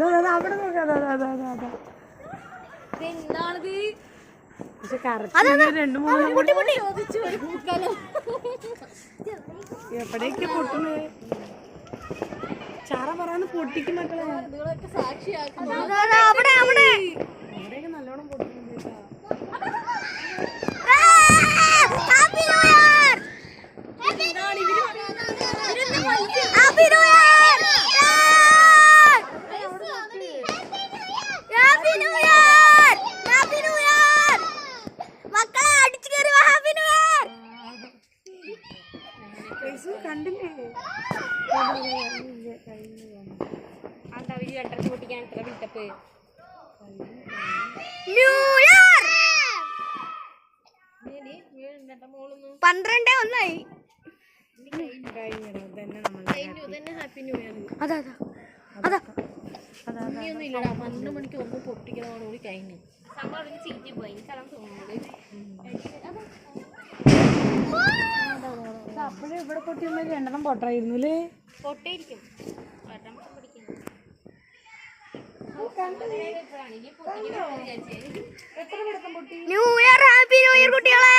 അവിടെ നോക്കാം. പക്ഷെ രണ്ട് മൂന്ന് എവിടേക്ക് പൊട്ടുന്നേ? ചാറ പറയാന്ന് പൊട്ടിക്കും മക്കളെ. അവിടെയൊക്കെ നല്ലോണം പൊട്ടുന്നുണ്ട് കേട്ടോ. കണ്ടില്ലേ പന്ത്രണ്ടേ ഒന്നായി. Happy new year. അതാ അതാ അതാ 12 മണിക്ക് ഒന്ന് പൊട്ടിക്കണോട് കൂടി കഴിഞ്ഞു. അപ്പോഴും ഇവിടെ പൊട്ടിയുമ്പോ രണ്ടെണ്ണം പൊട്ടായിരുന്നു അല്ലേ? പൊട്ടേരിക്കും. New year, happy new year കുട്ടികളെ.